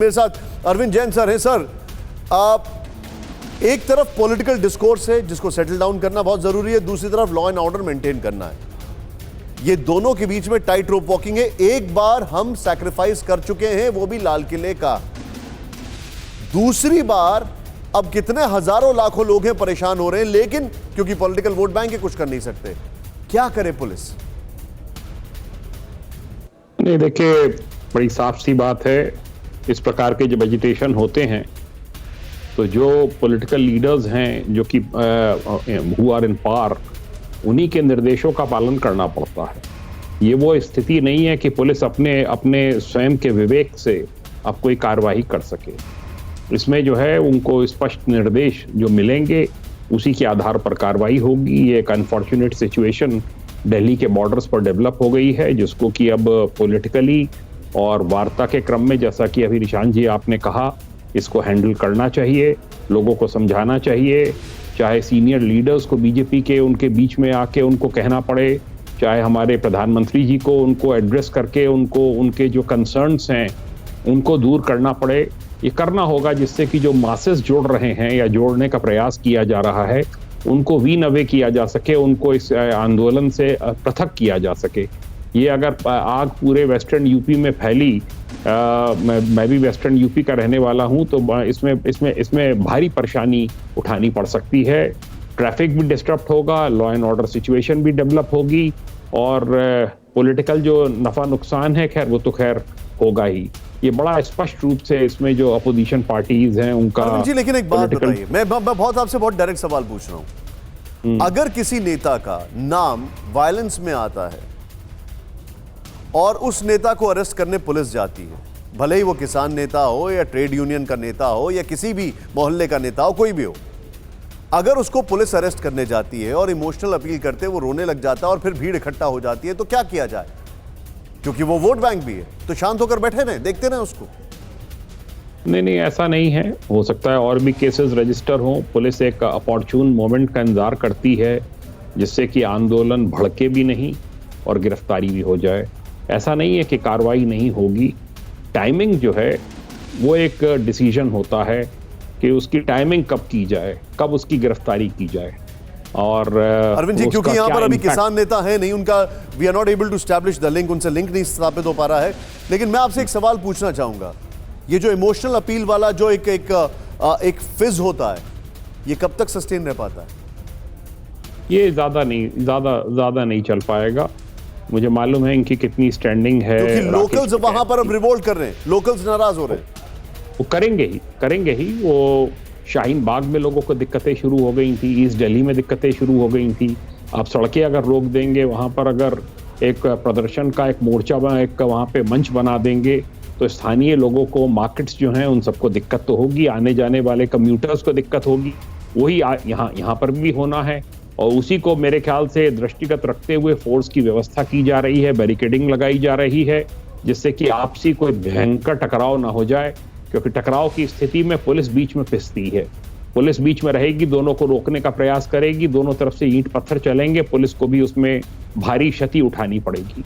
मेरे साथ अरविंद जैन सर हैं। सर, आप एक तरफ पॉलिटिकल डिस्कोर्स है जिसको सेटल डाउन करना बहुत जरूरी है, दूसरी तरफ लॉ एंड ऑर्डर मेंटेन करना है। ये दोनों के बीच में टाइट रोप वॉकिंग है। एक बार हम सैक्रिफाइस कर चुके हैं, वो भी लाल किले का। दूसरी बार अब कितने हजारों लाखों लोग हैं परेशान हो रहे हैं, लेकिन क्योंकि पॉलिटिकल वोट बैंक है कुछ कर नहीं सकते। क्या करे पुलिस? नहीं, देखिए, बड़ी साफ सी बात है। इस प्रकार के जब एजिटेशन होते हैं तो जो पॉलिटिकल लीडर्स हैं जो कि हु आर इन पावर, उन्हीं के निर्देशों का पालन करना पड़ता है। ये वो स्थिति नहीं है कि पुलिस अपने अपने स्वयं के विवेक से अब कोई कार्रवाई कर सके। इसमें जो है उनको स्पष्ट निर्देश जो मिलेंगे उसी के आधार पर कार्रवाई होगी। ये एक अनफॉर्चुनेट सिचुएशन दिल्ली के बॉर्डर्स पर डेवलप हो गई है, जिसको कि अब पॉलिटिकली और वार्ता के क्रम में, जैसा कि अभी निशांत जी आपने कहा, इसको हैंडल करना चाहिए, लोगों को समझाना चाहिए। चाहे सीनियर लीडर्स को बीजेपी के उनके बीच में आके उनको कहना पड़े, चाहे हमारे प्रधानमंत्री जी को उनको एड्रेस करके उनको उनके जो कंसर्न्स हैं उनको दूर करना पड़े। ये करना होगा जिससे कि जो मासेस जोड़ रहे हैं या जोड़ने का प्रयास किया जा रहा है उनको वीन अवे किया जा सके, उनको इस आंदोलन से पृथक किया जा सके। ये अगर आग पूरे वेस्टर्न यूपी में फैली, मैं भी वेस्टर्न यूपी का रहने वाला हूं, तो इसमें भारी परेशानी उठानी पड़ सकती है। ट्रैफिक भी डिस्टर्ब होगा, लॉ एंड ऑर्डर सिचुएशन भी डेवलप होगी, और पॉलिटिकल जो नफा नुकसान है खैर वो तो खैर होगा ही। ये बड़ा स्पष्ट रूप से इसमें जो अपोजिशन पार्टीज हैं उनका जी। लेकिन एक बात बताइए, मैं बहुत आपसे बहुत डायरेक्ट सवाल पूछ रहा हूं। अगर किसी नेता का नाम वायलेंस में आता है और उस नेता को अरेस्ट करने पुलिस जाती है, भले ही वो किसान नेता हो या ट्रेड यूनियन का नेता हो या किसी भी मोहल्ले का नेता हो, कोई भी हो, अगर उसको पुलिस अरेस्ट करने जाती है और इमोशनल अपील करते वो रोने लग जाता है और फिर भीड़ इकट्ठा हो जाती है, तो क्या किया जाए? क्योंकि वो वोट बैंक भी है, तो शांत होकर बैठे रहें, देखते रहें उसको। नहीं, ऐसा नहीं है। हो सकता है और भी केसेस रजिस्टर हों। पुलिस एक अपॉर्चून मोमेंट का इंतजार करती है जिससे कि आंदोलन भड़के भी नहीं और गिरफ्तारी भी हो जाए। ऐसा नहीं है कि कार्रवाई नहीं होगी। टाइमिंग जो है वो एक डिसीजन होता है कि उसकी टाइमिंग कब की जाए, कब उसकी गिरफ्तारी की जाए। और अरविंद जी, क्योंकि यहाँ पर अभी किसान नेता है नहीं, उनका we are not able to establish the link, उनसे लिंक नहीं स्थापित हो पा रहा है। लेकिन मैं आपसे एक सवाल पूछना चाहूंगा, ये जो इमोशनल अपील वाला जो एक फिज होता है, ये कब तक सस्टेन रह पाता है? ये ज्यादा नहीं चल पाएगा। मुझे मालूम है इनकी कितनी स्टैंडिंग है, क्योंकि लोकल्स वहां पर अब रिवोल्ट कर रहे हैं, लोकल्स नाराज हो रहे हैं। वो करेंगे ही। वो शाहीन बाग में लोगों को दिक्कतें शुरू हो गई थी, ईस्ट दिल्ली में दिक्कतें शुरू हो गई थी। आप सड़कें अगर रोक देंगे, वहां पर अगर एक प्रदर्शन का एक मोर्चा वहां पे मंच बना देंगे, तो स्थानीय लोगों को, मार्केट्स जो हैं उन सबको दिक्कत तो होगी, आने जाने वाले कम्यूटर्स को दिक्कत होगी। वही यहाँ पर भी होना है, और उसी को मेरे ख्याल से दृष्टिगत रखते हुए फोर्स की व्यवस्था की जा रही है, बैरिकेडिंग लगाई जा रही है, जिससे कि आपसी कोई भयंकर टकराव ना हो जाए। क्योंकि टकराव की स्थिति में पुलिस बीच में पिसती है। पुलिस बीच में रहेगी, दोनों को रोकने का प्रयास करेगी, दोनों तरफ से ईंट पत्थर चलेंगे, पुलिस को भी उसमें भारी क्षति उठानी पड़ेगी।